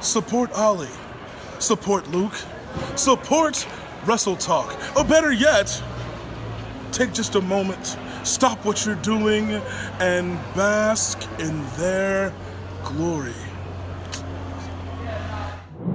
support Ali, support Luke, support WrestleTalk, or better yet, take just a moment, stop what you're doing, and bask in their glory.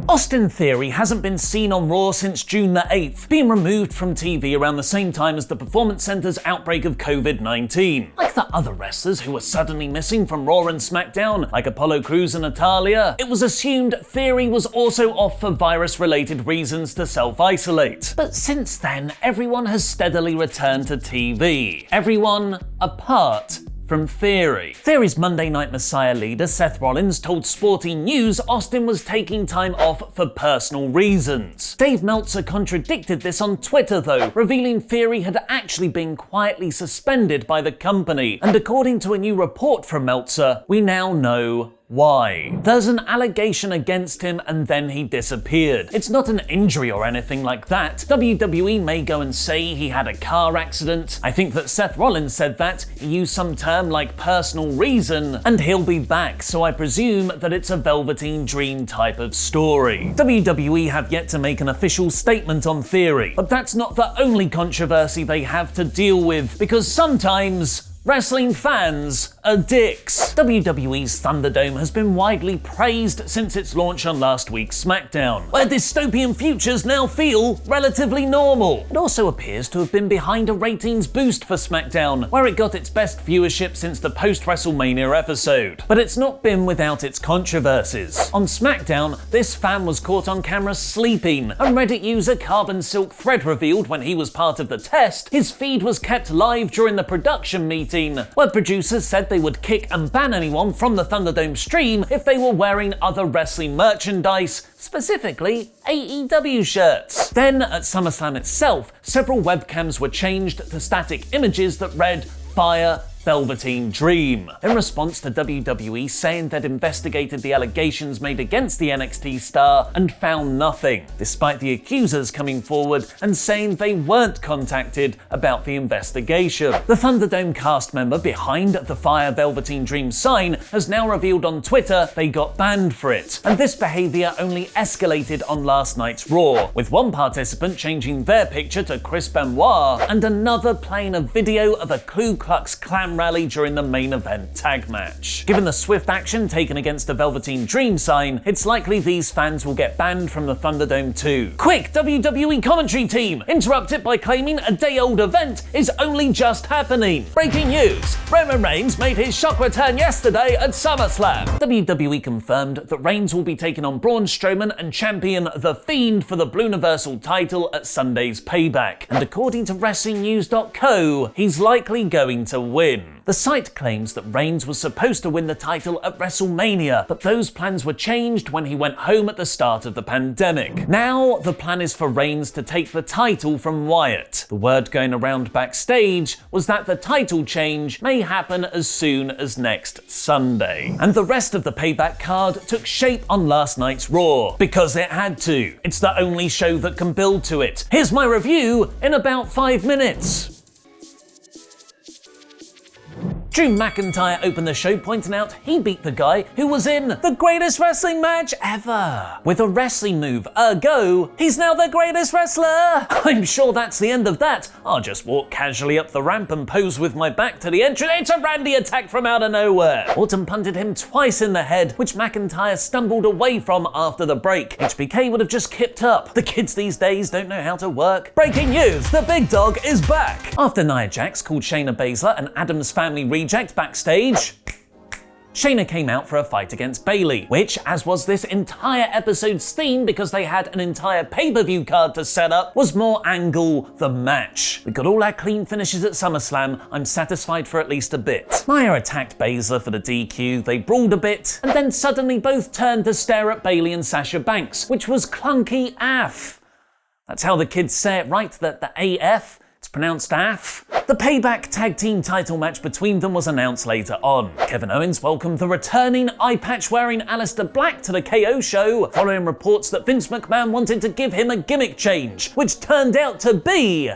Austin Theory hasn't been seen on Raw since June the 8th, being removed from TV around the same time as the Performance Center's outbreak of COVID-19. Like the other wrestlers who were suddenly missing from Raw and SmackDown, like Apollo Crews and Natalya, it was assumed Theory was also off for virus-related reasons to self-isolate. But since then, everyone has steadily returned to TV. Everyone apart from Theory. Theory's Monday Night Messiah leader, Seth Rollins, told Sporty News Austin was taking time off for personal reasons. Dave Meltzer contradicted this on Twitter though, revealing Theory had actually been quietly suspended by the company, and according to a new report from Meltzer, we now know why. There's an allegation against him and then he disappeared. It's not an injury or anything like that. WWE may go and say he had a car accident. I think that Seth Rollins said that. He used some term like personal reason, and he'll be back, so I presume that it's a Velveteen Dream type of story. WWE have yet to make an official statement on Theory, but that's not the only controversy they have to deal with, because sometimes wrestling fans are dicks. WWE's Thunderdome has been widely praised since its launch on last week's SmackDown, where dystopian futures now feel relatively normal. It also appears to have been behind a ratings boost for SmackDown, where it got its best viewership since the post-WrestleMania episode. But it's not been without its controversies. On SmackDown, this fan was caught on camera sleeping, and Reddit user Carbon Silk Thread revealed when he was part of the test, his feed was kept live during the production meeting, where producers said they would kick and ban anyone from the Thunderdome stream if they were wearing other wrestling merchandise, specifically AEW shirts. Then, at SummerSlam itself, several webcams were changed to static images that read "Fire Velveteen Dream," in response to WWE saying they'd investigated the allegations made against the NXT star and found nothing, despite the accusers coming forward and saying they weren't contacted about the investigation. The Thunderdome cast member behind the Fire Velveteen Dream sign has now revealed on Twitter they got banned for it, and this behaviour only escalated on last night's Raw, with one participant changing their picture to Chris Benoit and another playing a video of a Ku Klux Klan rally during the main event tag match. Given the swift action taken against the Velveteen Dream sign, it's likely these fans will get banned from the Thunderdome too. Quick, WWE commentary team! Interrupt it by claiming a day-old event is only just happening. Breaking news! Roman Reigns made his shock return yesterday at SummerSlam. WWE confirmed that Reigns will be taking on Braun Strowman and champion The Fiend for the Blue Universal title at Sunday's Payback. And according to WrestlingNews.co, he's likely going to win. The site claims that Reigns was supposed to win the title at WrestleMania, but those plans were changed when he went home at the start of the pandemic. Now, the plan is for Reigns to take the title from Wyatt. The word going around backstage was that the title change may happen as soon as next Sunday. And the rest of the Payback card took shape on last night's Raw, because it had to. It's the only show that can build to it. Here's my review in about 5 minutes. Drew McIntyre opened the show pointing out he beat the guy who was in the greatest wrestling match ever with a wrestling move, ergo, he's now the greatest wrestler. I'm sure that's the end of that. I'll just walk casually up the ramp and pose with my back to the entrance. It's a Randy attack from out of nowhere. Orton punted him twice in the head, which McIntyre stumbled away from after the break. HBK would have just kipped up. The kids these days don't know how to work. Breaking news, the big dog is back. After Nia Jax called Shayna Baszler an Addams Family reject backstage, Shayna came out for a fight against Bayley, which, as was this entire episode's theme because they had an entire pay-per-view card to set up, was more angle than match. We got all our clean finishes at SummerSlam. I'm satisfied for at least a bit. Nia attacked Baszler for the DQ, they brawled a bit, and then suddenly both turned to stare at Bayley and Sasha Banks, which was clunky AF. That's how the kids say it, right? The AF? It's pronounced AF. The Payback tag team title match between them was announced later on. Kevin Owens welcomed the returning eye-patch-wearing Aleister Black to the KO show, following reports that Vince McMahon wanted to give him a gimmick change, which turned out to be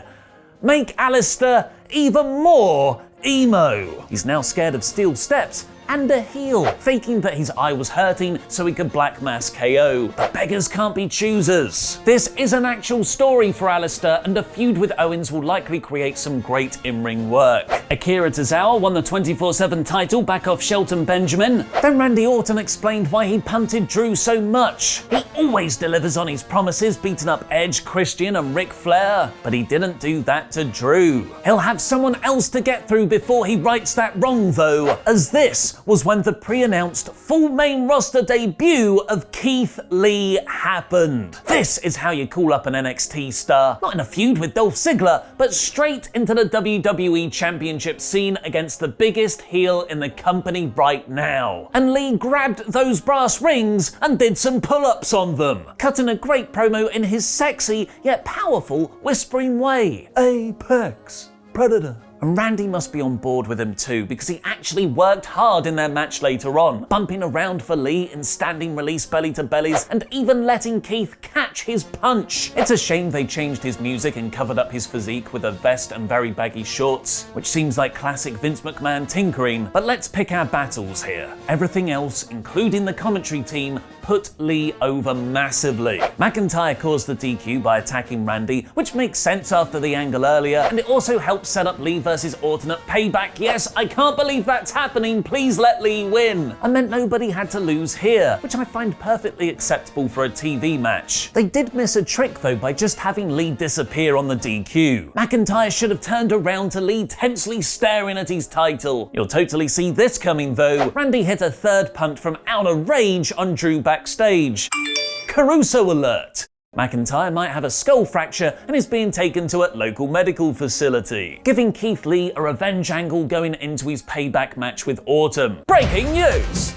make Aleister even more emo. He's now scared of steel steps and a heel, faking that his eye was hurting so he could black mass KO. But beggars can't be choosers. This is an actual story for Alistair, and a feud with Owens will likely create some great in-ring work. Akira Tozawa won the 24/7 title back off Shelton Benjamin. Then Randy Orton explained why he punted Drew so much. He always delivers on his promises, beating up Edge, Christian and Ric Flair, but he didn't do that to Drew. He'll have someone else to get through before he rights that wrong though, as this was when the pre-announced full main roster debut of Keith Lee happened. This is how you call up an NXT star, not in a feud with Dolph Ziggler, but straight into the WWE Championship scene against the biggest heel in the company right now. And Lee grabbed those brass rings and did some pull-ups on them, cutting a great promo in his sexy yet powerful whispering way. Apex Predator. And Randy must be on board with him too, because he actually worked hard in their match later on, bumping around for Lee in standing release belly to bellies and even letting Keith catch his punch. It's a shame they changed his music and covered up his physique with a vest and very baggy shorts, which seems like classic Vince McMahon tinkering, but let's pick our battles here. Everything else, including the commentary team, put Lee over massively. McIntyre caused the DQ by attacking Randy, which makes sense after the angle earlier, and it also helps set up Lee versus Orton at Payback. Yes, I can't believe that's happening, please let Lee win. And meant nobody had to lose here, which I find perfectly acceptable for a TV match. They did miss a trick though by just having Lee disappear on the DQ. McIntyre should have turned around to Lee tensely staring at his title. You'll totally see this coming though. Randy hit a third punt from out of rage on Drew backstage. Caruso alert! McIntyre might have a skull fracture and is being taken to a local medical facility, giving Keith Lee a revenge angle going into his Payback match with Orton. Breaking news!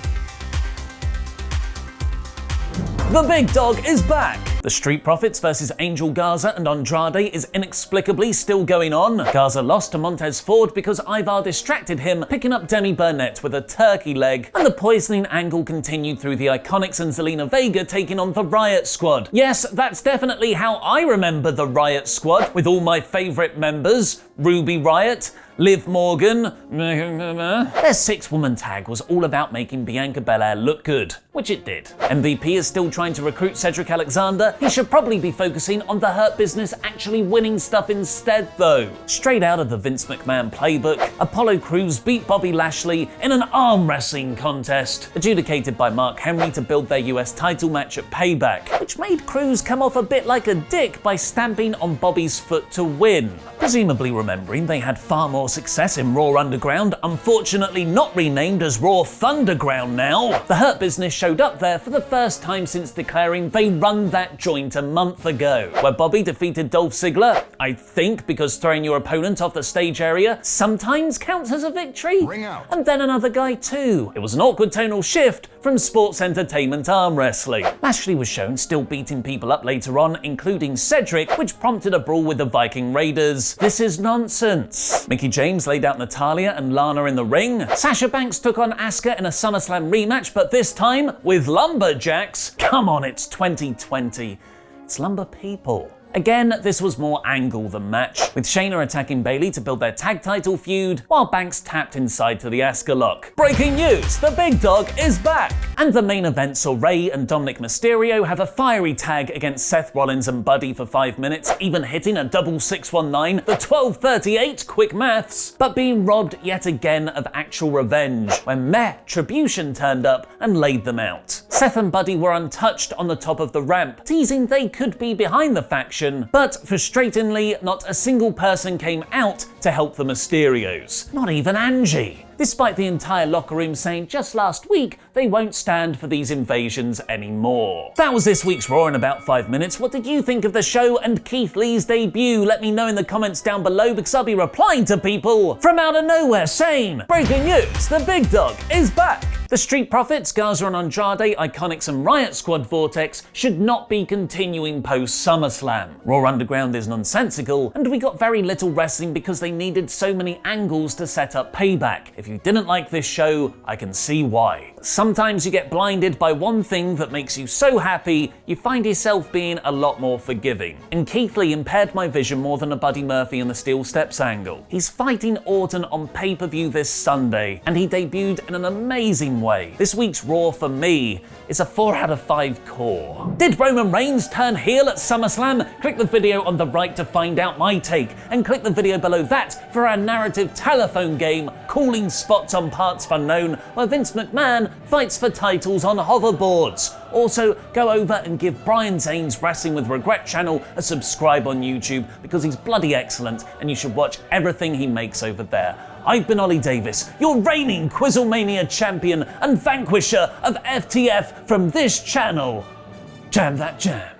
The big dog is back! The Street Profits versus Angel Garza and Andrade is inexplicably still going on. Garza lost to Montez Ford because Ivar distracted him, picking up Demi Burnett with a turkey leg, and the poisoning angle continued through the Iconics and Zelina Vega taking on the Riot Squad. Yes, that's definitely how I remember the Riot Squad, with all my favourite members, Ruby Riot, Liv Morgan. Their six-woman tag was all about making Bianca Belair look good, which it did. MVP is still trying to recruit Cedric Alexander. He should probably be focusing on the Hurt Business actually winning stuff instead though. Straight out of the Vince McMahon playbook, Apollo Crews beat Bobby Lashley in an arm wrestling contest, adjudicated by Mark Henry to build their US title match at Payback, which made Crews come off a bit like a dick by stamping on Bobby's foot to win. Presumably remembering they had far more success in Raw Underground, unfortunately not renamed as Raw Thunderground now. The Hurt Business showed up there for the first time since declaring they run that joint a month ago, where Bobby defeated Dolph Ziggler, I think because throwing your opponent off the stage area sometimes counts as a victory. Ring out. And then another guy too. It was an awkward tonal shift from sports entertainment arm wrestling. Lashley was shown still beating people up later on, including Cedric, which prompted a brawl with the Viking Raiders. This is nonsense. Mickey James laid out Natalya and Lana in the ring. Sasha Banks took on Asuka in a SummerSlam rematch, but this time with lumberjacks. Come on, it's 2020. It's lumber people. Again, this was more angle than match, with Shayna attacking Bayley to build their tag title feud, while Banks tapped inside to the Asuka lock. Breaking news, the big dog is back! And the main event saw Rey and Dominic Mysterio have a fiery tag against Seth Rollins and Buddy for 5 minutes, even hitting a double 619, the 12:38, quick maths, but being robbed yet again of actual revenge, when Tribution turned up and laid them out. Seth and Buddy were untouched on the top of the ramp, teasing they could be behind the faction, but frustratingly, not a single person came out to help the Mysterios. Not even Angie. Despite the entire locker room saying just last week they won't stand for these invasions anymore. That was this week's Raw in about 5 minutes. What did you think of the show and Keith Lee's debut? Let me know in the comments down below, because I'll be replying to people from out of nowhere saying, breaking news, the big dog is back! The Street Profits, Garza and Andrade, Iconics and Riot Squad Vortex should not be continuing post SummerSlam. Raw Underground is nonsensical, and we got very little wrestling because they needed so many angles to set up Payback. If you didn't like this show, I can see why. Sometimes you get blinded by one thing that makes you so happy, you find yourself being a lot more forgiving. And Keith Lee impaired my vision more than a Buddy Murphy in the Steel Steps angle. He's fighting Orton on pay-per-view this Sunday, and he debuted in an amazing way. This week's Raw for me is a 4 out of 5 core. Did Roman Reigns turn heel at SummerSlam? Click the video on the right to find out my take, and click the video below that for our narrative telephone game, Calling Spots on Parts Unknown, where Vince McMahon fights for titles on hoverboards. Also, go over and give Brian Zane's Wrestling with Regret channel a subscribe on YouTube because he's bloody excellent and you should watch everything he makes over there. I've been Ollie Davis, your reigning Quizzlemania champion and vanquisher of FTF from this channel. Jam that jam.